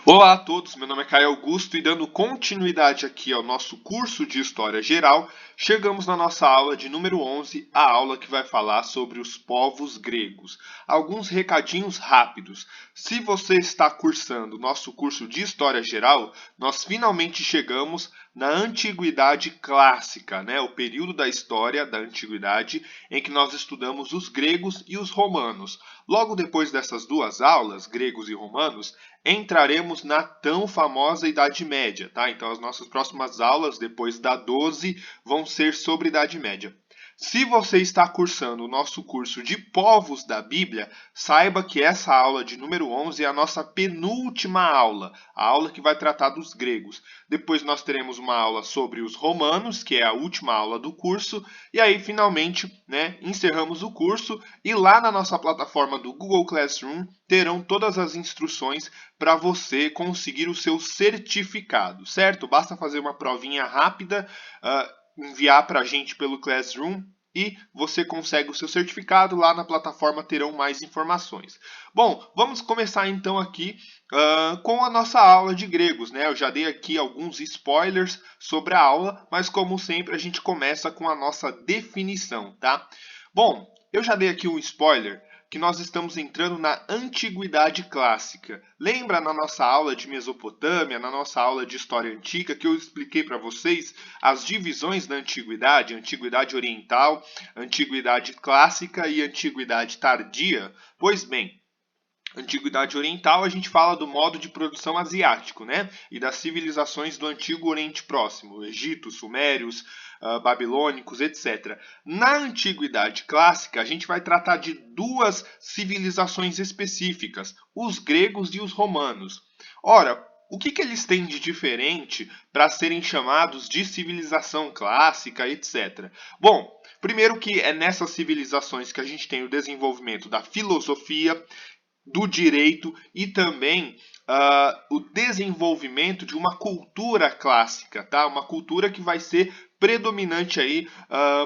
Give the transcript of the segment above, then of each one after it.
Olá a todos, meu nome é Caio Augusto e dando continuidade aqui ao nosso curso de História Geral, chegamos na nossa aula de número 11, a aula que vai falar sobre os povos gregos. Alguns recadinhos rápidos. Se você está cursando o nosso curso de História Geral, nós finalmente chegamos na Antiguidade Clássica, né? O período da história da Antiguidade em que nós estudamos os gregos e os romanos. Logo depois dessas duas aulas, gregos e romanos, entraremos na tão famosa Idade Média, tá? Então as nossas próximas aulas, depois da 12, vão ser sobre Idade Média. Se você está cursando o nosso curso de povos da Bíblia, saiba que essa aula de número 11 é a nossa penúltima aula, a aula que vai tratar dos gregos. Depois nós teremos uma aula sobre os romanos, que é a última aula do curso, e aí finalmente, né, encerramos o curso e lá na nossa plataforma do Google Classroom terão todas as instruções para você conseguir o seu certificado, certo? Basta fazer uma provinha rápida, enviar para a gente pelo Classroom e você consegue o seu certificado. Lá na plataforma terão mais informações. Bom, vamos começar então aqui com a nossa aula de gregos, né? Eu já dei aqui alguns spoilers sobre a aula, mas como sempre a gente começa com a nossa definição, tá? Bom, eu já dei aqui um spoiler que nós estamos entrando na Antiguidade Clássica. Lembra na nossa aula de Mesopotâmia, na nossa aula de História Antiga, que eu expliquei para vocês as divisões da Antiguidade, Antiguidade Oriental, Antiguidade Clássica e Antiguidade Tardia? Pois bem, Antiguidade Oriental, a gente fala do modo de produção asiático, né? E das civilizações do Antigo Oriente Próximo, Egito, Sumérios, babilônicos, etc. Na Antiguidade Clássica, a gente vai tratar de duas civilizações específicas, os gregos e os romanos. Ora, o que eles têm de diferente para serem chamados de civilização clássica, etc. Bom, primeiro que é nessas civilizações que a gente tem o desenvolvimento da filosofia, do direito e também o desenvolvimento de uma cultura clássica, tá? Uma cultura que vai ser predominante aí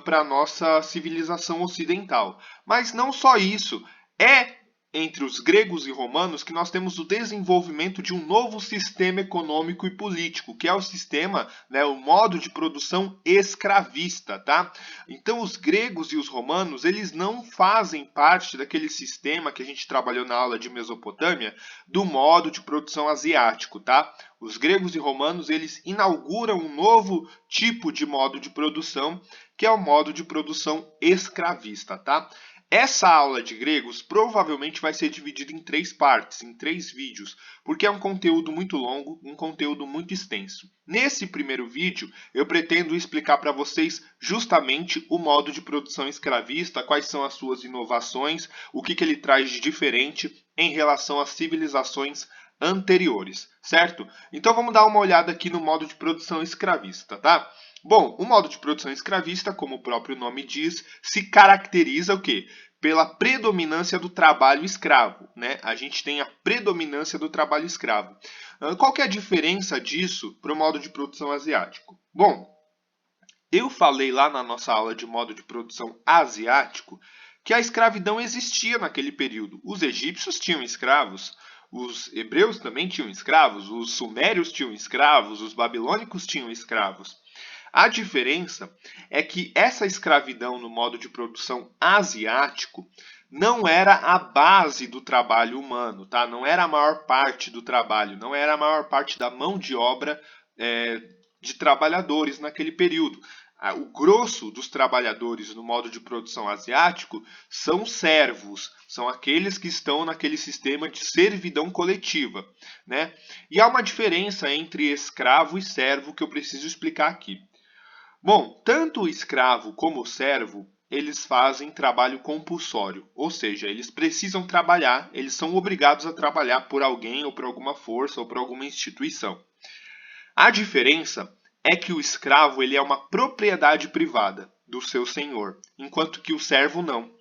para a nossa civilização ocidental. Mas não só isso, é entre os gregos e romanos que nós temos o desenvolvimento de um novo sistema econômico e político, que é o sistema, né, o modo de produção escravista, tá? Então os gregos e os romanos, eles não fazem parte daquele sistema que a gente trabalhou na aula de Mesopotâmia, do modo de produção asiático, tá? Os gregos e romanos, eles inauguram um novo tipo de modo de produção, que é o modo de produção escravista, tá? Essa aula de gregos provavelmente vai ser dividida em três partes, em três vídeos, porque é um conteúdo muito longo, um conteúdo muito extenso. Nesse primeiro vídeo, eu pretendo explicar para vocês justamente o modo de produção escravista, quais são as suas inovações, o que ele traz de diferente em relação às civilizações anteriores, certo? Então vamos dar uma olhada aqui no modo de produção escravista, tá? Bom, o modo de produção escravista, como o próprio nome diz, se caracteriza o quê? Pela predominância do trabalho escravo, né? A gente tem a predominância do trabalho escravo. Qual que é a diferença disso para o modo de produção asiático? Bom, eu falei lá na nossa aula de modo de produção asiático que a escravidão existia naquele período. Os egípcios tinham escravos, os hebreus também tinham escravos, os sumérios tinham escravos, os babilônicos tinham escravos. A diferença é que essa escravidão no modo de produção asiático não era a base do trabalho humano, tá? Não era a maior parte do trabalho, não era a maior parte da mão de obra de trabalhadores naquele período. O grosso dos trabalhadores no modo de produção asiático são servos, são aqueles que estão naquele sistema de servidão coletiva, né? E há uma diferença entre escravo e servo que eu preciso explicar aqui. Bom, tanto o escravo como o servo, eles fazem trabalho compulsório, ou seja, eles precisam trabalhar, eles são obrigados a trabalhar por alguém ou por alguma força ou por alguma instituição. A diferença é que o escravo ele é uma propriedade privada do seu senhor, enquanto que o servo não.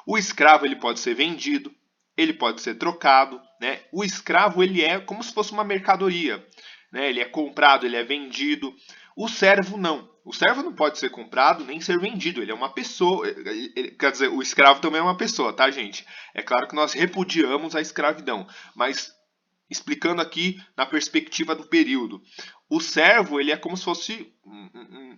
O escravo ele pode ser vendido, ele pode ser trocado, né? O escravo ele é como se fosse uma mercadoria, né? Ele é comprado, ele é vendido. O servo não. O servo não pode ser comprado nem ser vendido. Ele é uma pessoa. Quer dizer, o escravo também é uma pessoa, tá, gente? É claro que nós repudiamos a escravidão, mas explicando aqui na perspectiva do período. O servo, ele é como se fosse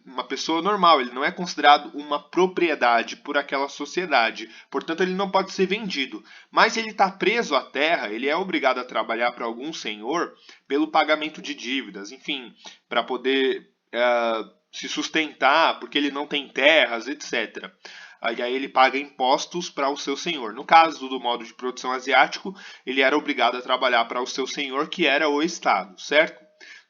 uma pessoa normal, ele não é considerado uma propriedade por aquela sociedade, portanto ele não pode ser vendido. Mas ele está preso à terra, ele é obrigado a trabalhar para algum senhor pelo pagamento de dívidas, enfim, para poder se sustentar, porque ele não tem terras, etc. E aí ele paga impostos para o seu senhor. No caso do modo de produção asiático, ele era obrigado a trabalhar para o seu senhor, que era o Estado, certo?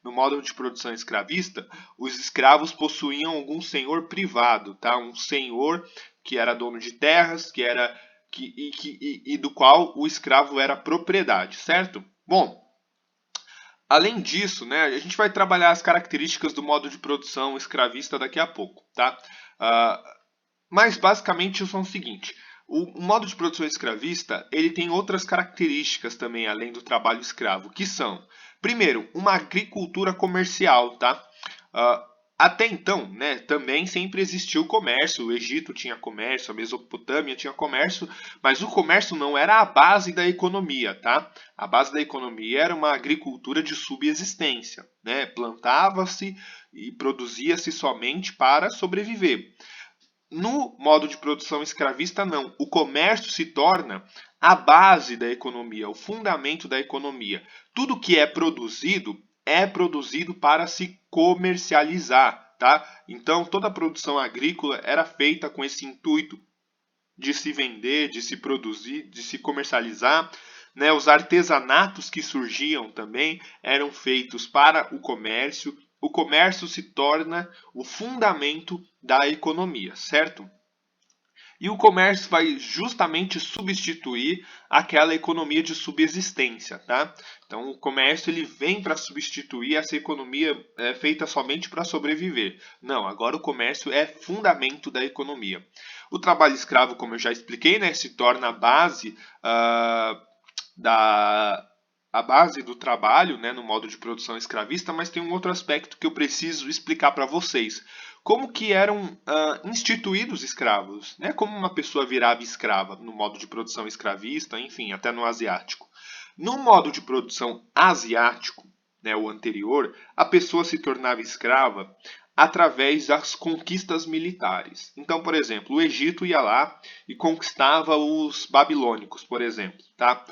No modo de produção escravista, os escravos possuíam algum senhor privado, tá? Um senhor que era dono de terras, e do qual o escravo era propriedade, certo? Bom, além disso, né, a gente vai trabalhar as características do modo de produção escravista daqui a pouco, tá? Mas basicamente são o seguinte: o modo de produção escravista ele tem outras características também além do trabalho escravo, que são, primeiro, uma agricultura comercial, tá? Até então, né, também sempre existiu comércio. O Egito tinha comércio, a Mesopotâmia tinha comércio, mas o comércio não era a base da economia, tá? A base da economia era uma agricultura de subsistência, né? Plantava-se e produzia-se somente para sobreviver. No modo de produção escravista, não. O comércio se torna a base da economia, o fundamento da economia. Tudo que é produzido para se comercializar, tá? Então, toda a produção agrícola era feita com esse intuito de se vender, de se produzir, de se comercializar. Né? Os artesanatos que surgiam também eram feitos para o comércio. O comércio se torna o fundamento da economia, certo? E o comércio vai justamente substituir aquela economia de subsistência, tá? Então o comércio ele vem para substituir essa economia feita somente para sobreviver. Não, agora o comércio é fundamento da economia. O trabalho escravo, como eu já expliquei, né, se torna a base a base do trabalho, né, no modo de produção escravista, mas tem um outro aspecto que eu preciso explicar para vocês. Como que eram instituídos escravos, né? Como uma pessoa virava escrava no modo de produção escravista, enfim, até no asiático. No modo de produção asiático, né, o anterior, a pessoa se tornava escrava através das conquistas militares. Então, por exemplo, o Egito ia lá e conquistava os babilônicos, por exemplo, tá?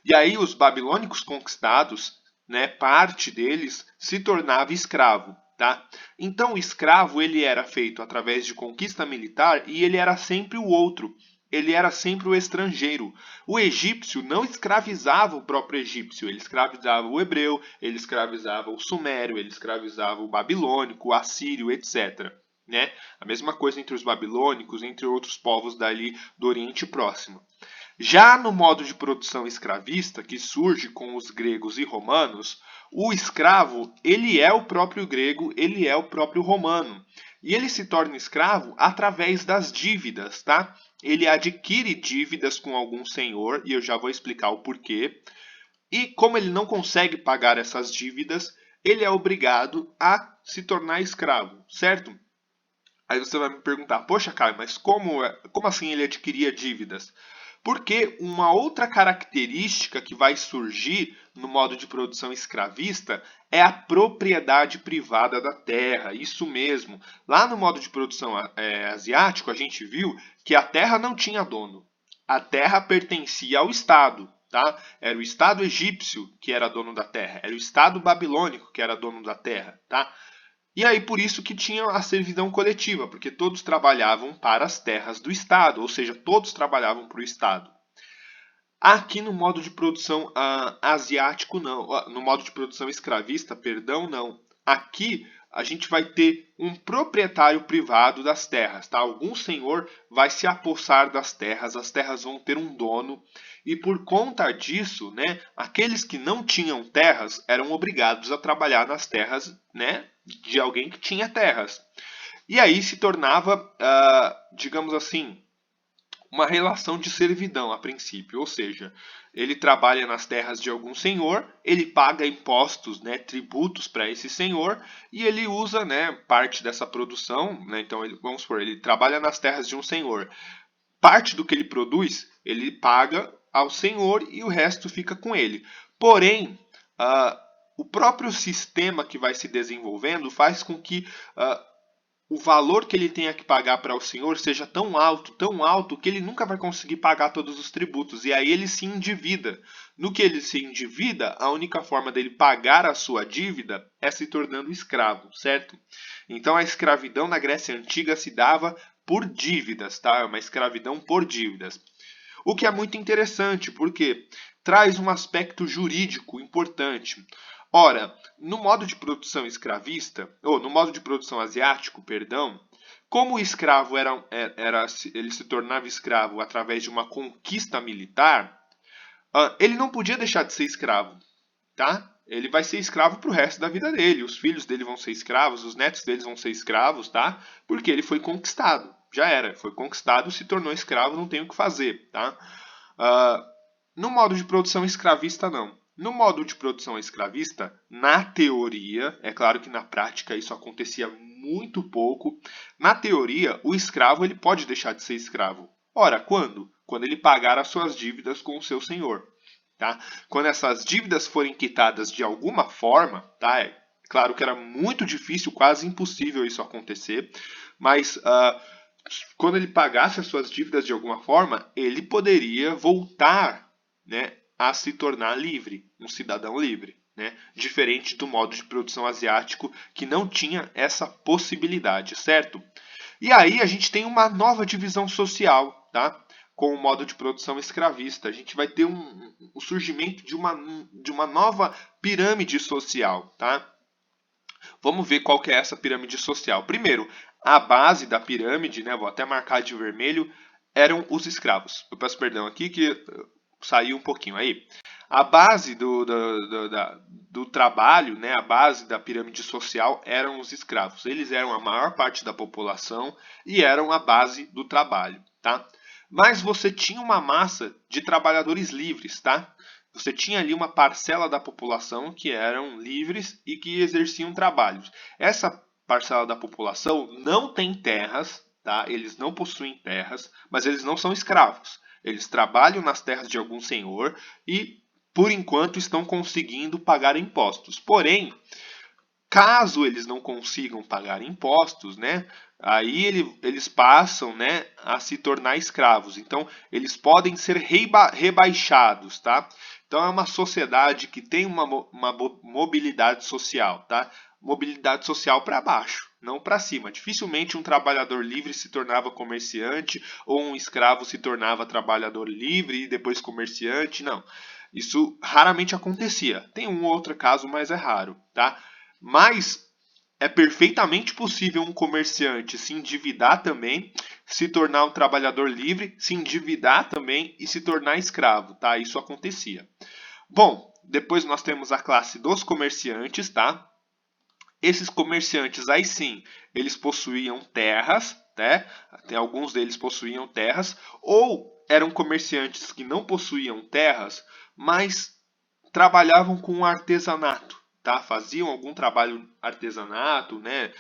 E aí os babilônicos conquistados, né, parte deles se tornava escravo, tá? Então o escravo ele era feito através de conquista militar e ele era sempre o outro. Ele era sempre o estrangeiro. O egípcio não escravizava o próprio egípcio, ele escravizava o hebreu, ele escravizava o sumério, ele escravizava o babilônico, o assírio, etc. Né? A mesma coisa entre os babilônicos, entre outros povos dali do Oriente Próximo. Já no modo de produção escravista, que surge com os gregos e romanos, o escravo, ele é o próprio grego, ele é o próprio romano. E ele se torna escravo através das dívidas, tá? Ele adquire dívidas com algum senhor, e eu já vou explicar o porquê. E como ele não consegue pagar essas dívidas, ele é obrigado a se tornar escravo, certo? Aí você vai me perguntar, poxa, Caio, mas como assim ele adquiria dívidas? Porque uma outra característica que vai surgir no modo de produção escravista é a propriedade privada da terra. Isso mesmo. Lá no modo de produção asiático, a gente viu que a terra não tinha dono. A terra pertencia ao Estado. Tá? Era o Estado egípcio que era dono da terra. Era o Estado babilônico que era dono da terra. Tá? E aí por isso que tinha a servidão coletiva, porque todos trabalhavam para as terras do Estado, ou seja, todos trabalhavam para o Estado. Aqui no modo de produção asiático não, no modo de produção escravista, perdão, não. Aqui a gente vai ter um proprietário privado das terras, tá? Algum senhor vai se apossar das terras, as terras vão ter um dono e por conta disso, né, aqueles que não tinham terras eram obrigados a trabalhar nas terras, né, de alguém que tinha terras. E aí se tornava, digamos assim, uma relação de servidão a princípio, ou seja, ele trabalha nas terras de algum senhor, ele paga impostos, né, tributos para esse senhor e ele usa, né, parte dessa produção, né, então vamos supor, ele trabalha nas terras de um senhor, parte do que ele produz ele paga ao senhor e o resto fica com ele. Porém, o próprio sistema que vai se desenvolvendo faz com que o valor que ele tenha que pagar para o senhor seja tão alto, que ele nunca vai conseguir pagar todos os tributos. E aí ele se endivida. No que ele se endivida, a única forma dele pagar a sua dívida é se tornando escravo, certo? Então a escravidão na Grécia Antiga se dava por dívidas, tá? É uma escravidão por dívidas. O que é muito interessante, porque traz um aspecto jurídico importante. Ora, no modo de produção escravista, ou no modo de produção asiático, perdão, como o escravo ele se tornava escravo através de uma conquista militar, ele não podia deixar de ser escravo, tá? Ele vai ser escravo pro resto da vida dele. Os filhos dele vão ser escravos, os netos deles vão ser escravos, tá? Porque ele foi conquistado. Já era, foi conquistado, se tornou escravo, não tem o que fazer, tá? No modo de produção escravista, não. No modo de produção escravista, na teoria, é claro que na prática isso acontecia muito pouco, na teoria, o escravo ele pode deixar de ser escravo. Ora, quando? Quando ele pagar as suas dívidas com o seu senhor. Tá? Quando essas dívidas forem quitadas de alguma forma, tá? É claro que era muito difícil, quase impossível isso acontecer, mas quando ele pagasse as suas dívidas de alguma forma, ele poderia voltar, né, a se tornar livre, um cidadão livre, né? Diferente do modo de produção asiático que não tinha essa possibilidade, certo? E aí a gente tem uma nova divisão social, tá? Com o modo de produção escravista. A gente vai ter o surgimento de uma nova pirâmide social, tá? Vamos ver qual que é essa pirâmide social. Primeiro, a base da pirâmide, né, vou até marcar de vermelho, eram os escravos. Eu peço perdão aqui que saiu um pouquinho aí. A base do trabalho, né, a base da pirâmide social eram os escravos. Eles eram a maior parte da população e eram a base do trabalho, tá? Mas você tinha uma massa de trabalhadores livres, tá? Você tinha ali uma parcela da população que eram livres e que exerciam trabalhos. Essa parcela da população não tem terras, tá? Eles não possuem terras, mas eles não são escravos. Eles trabalham nas terras de algum senhor e, por enquanto, estão conseguindo pagar impostos. Porém, caso eles não consigam pagar impostos, né, aí eles passam, né, a se tornar escravos. Então, eles podem ser rebaixados, tá? Então, é uma sociedade que tem uma mobilidade social, tá? Mobilidade social para baixo, não para cima. Dificilmente um trabalhador livre se tornava comerciante ou um escravo se tornava trabalhador livre e depois comerciante, não. Isso raramente acontecia. Tem um ou outro caso, mas é raro, tá? Mas é perfeitamente possível um comerciante se endividar também, se tornar um trabalhador livre, se endividar também e se tornar escravo, tá? Isso acontecia. Bom, depois nós temos a classe dos comerciantes, tá? Esses comerciantes, aí sim, eles possuíam terras, né? Até alguns deles possuíam terras, ou eram comerciantes que não possuíam terras, mas trabalhavam com artesanato, tá? Faziam algum trabalho artesanato, né?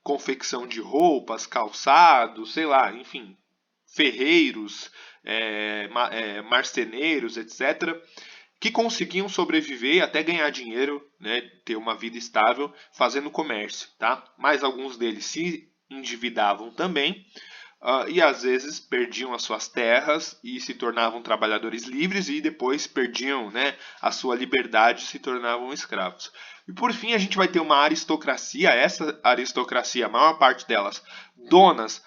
Confecção de roupas, calçados, sei lá, enfim, ferreiros, marceneiros, etc., que conseguiam sobreviver e até ganhar dinheiro, né, ter uma vida estável fazendo comércio, tá? Mas alguns deles se endividavam também e às vezes perdiam as suas terras e se tornavam trabalhadores livres e depois perdiam, né, a sua liberdade e se tornavam escravos. E por fim a gente vai ter uma aristocracia, essa aristocracia, a maior parte delas, donas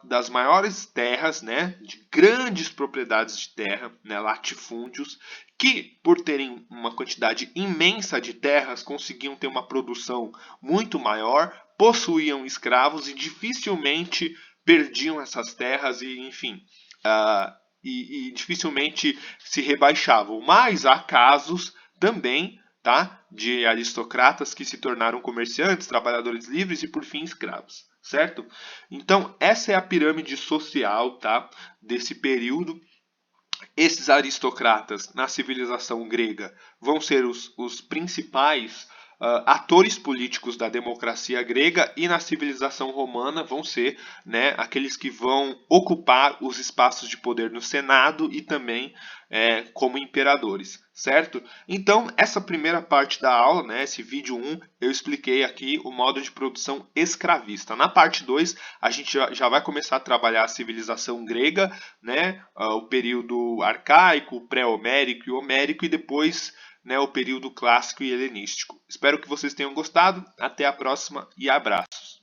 das maiores terras, né, de grandes propriedades de terra, né, latifúndios, que por terem uma quantidade imensa de terras conseguiam ter uma produção muito maior, possuíam escravos e dificilmente perdiam essas terras e, enfim, e dificilmente se rebaixavam. Mas há casos também, tá, de aristocratas que se tornaram comerciantes, trabalhadores livres e, por fim, escravos, certo? Então, essa é a pirâmide social, tá, desse período. Esses aristocratas na civilização grega vão ser os principais atores políticos da democracia grega, e na civilização romana vão ser, né, aqueles que vão ocupar os espaços de poder no Senado e também como imperadores, certo? Então, essa primeira parte da aula, né, esse vídeo 1, eu expliquei aqui o modo de produção escravista. Na parte 2, a gente já vai começar a trabalhar a civilização grega, né, o período arcaico, pré-homérico e homérico, e depois, né, o período clássico e helenístico. Espero que vocês tenham gostado. Até a próxima e abraços.